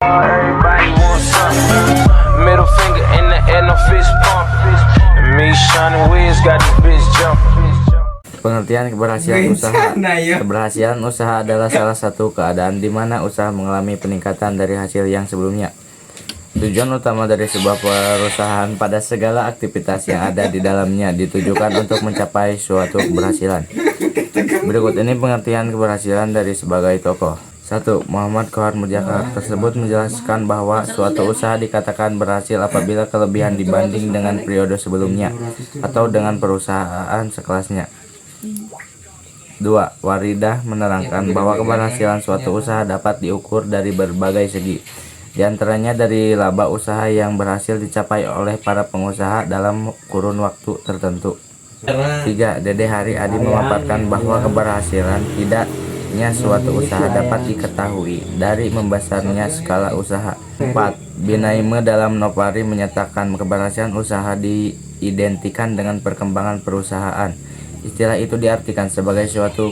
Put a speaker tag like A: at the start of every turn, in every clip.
A: Everybody wants something. Middle finger in the air, no fist pump. And me, Shawn Wiz, got this bitch jumping.
B: Pengertian keberhasilan usaha. Keberhasilan usaha adalah salah satu keadaan di mana usaha mengalami peningkatan dari hasil yang sebelumnya. Tujuan utama dari sebuah perusahaan pada segala aktivitas yang ada di dalamnya ditujukan untuk mencapai suatu keberhasilan. Berikut ini pengertian keberhasilan dari sebagai tokoh. 1. Muhammad Kohar Mudjaka tersebut menjelaskan bahwa suatu usaha dikatakan berhasil apabila kelebihan dibanding dengan periode sebelumnya atau dengan perusahaan sekelasnya. 2. Waridah menerangkan bahwa keberhasilan suatu usaha dapat diukur dari berbagai segi, di antaranya dari laba usaha yang berhasil dicapai oleh para pengusaha dalam kurun waktu tertentu. 3. Dede Hari Adi memaparkan bahwa keberhasilan tidaknya suatu usaha dapat diketahui dari membesarnya skala usaha. 4. Binaime dalam Nopari menyatakan keberhasilan usaha diidentikan dengan perkembangan perusahaan. Istilah itu diartikan sebagai suatu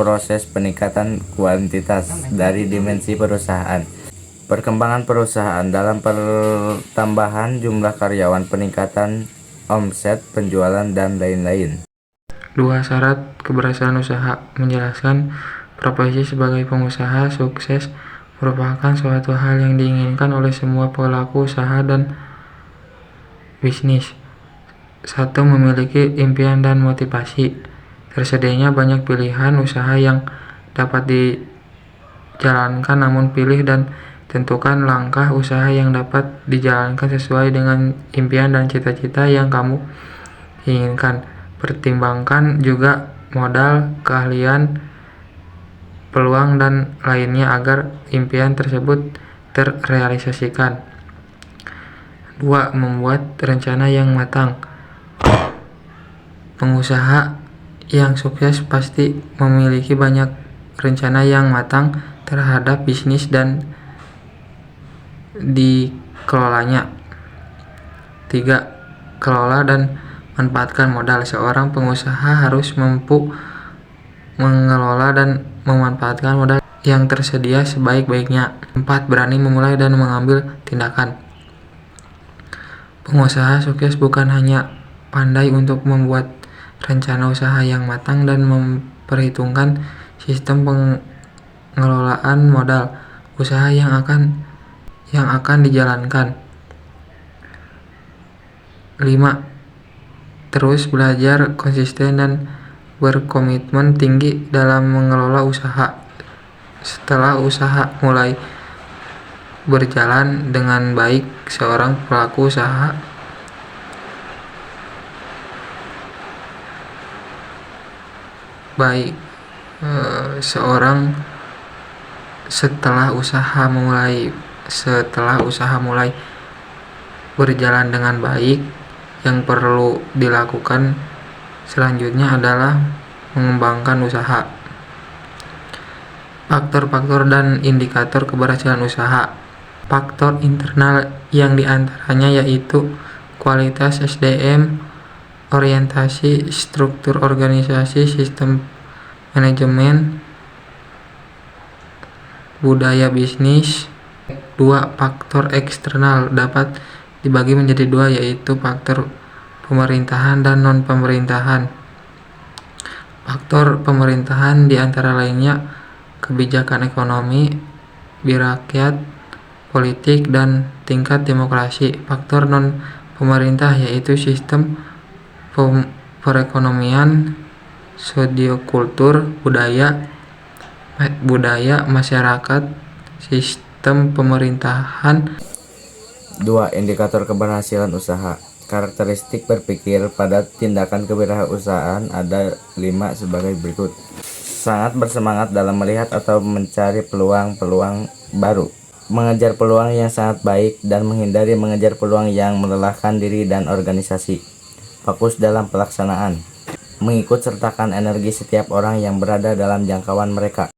B: proses peningkatan kuantitas dari dimensi perusahaan. Perkembangan perusahaan dalam pertambahan jumlah karyawan, peningkatan omset, penjualan, dan lain-lain.
C: 2. Syarat keberhasilan usaha menjelaskan profesi sebagai pengusaha sukses merupakan suatu hal yang diinginkan oleh semua pelaku usaha dan bisnis. 1. Memiliki impian dan motivasi. Tersedianya banyak pilihan usaha yang dapat dijalankan, namun pilih dan tentukan langkah usaha yang dapat dijalankan sesuai dengan impian dan cita-cita yang kamu inginkan. Pertimbangkan juga modal, keahlian, peluang, dan lainnya agar impian tersebut terrealisasikan. 2. Membuat rencana yang matang. Pengusaha yang sukses pasti memiliki banyak rencana yang matang terhadap bisnis dan dikelolanya. 3. Kelola dan manfaatkan modal. Seorang pengusaha harus mampu mengelola dan memanfaatkan modal yang tersedia sebaik-baiknya. 4. Berani memulai dan mengambil tindakan. Pengusaha sukses bukan hanya pandai untuk membuat rencana usaha yang matang dan memperhitungkan sistem pengelolaan modal usaha yang akan dijalankan. 5. Terus belajar, konsisten, dan berkomitmen tinggi dalam mengelola usaha. Setelah usaha mulai berjalan dengan baik, seorang pelaku usaha setelah usaha mulai berjalan dengan baik, yang perlu dilakukan selanjutnya adalah mengembangkan usaha. Faktor-faktor dan indikator keberhasilan usaha. Faktor internal yang diantaranya yaitu kualitas SDM, orientasi, struktur organisasi, sistem manajemen, budaya bisnis. 2. Faktor eksternal dapat dibagi menjadi 2, yaitu faktor pemerintahan dan non-pemerintahan. Faktor pemerintahan diantara lainnya kebijakan ekonomi, birakyat, politik, dan tingkat demokrasi. Faktor non-pemerintah yaitu sistem perekonomian, sosio-kultur, budaya masyarakat, sistem pemerintahan.
B: 2. Indikator keberhasilan usaha. Karakteristik berpikir pada tindakan kewirausahaan ada 5 sebagai berikut. Sangat bersemangat dalam melihat atau mencari peluang-peluang baru. Mengejar peluang yang sangat baik dan menghindari mengejar peluang yang melelahkan diri dan organisasi. Fokus dalam pelaksanaan. Mengikut sertakan energi setiap orang yang berada dalam jangkauan mereka.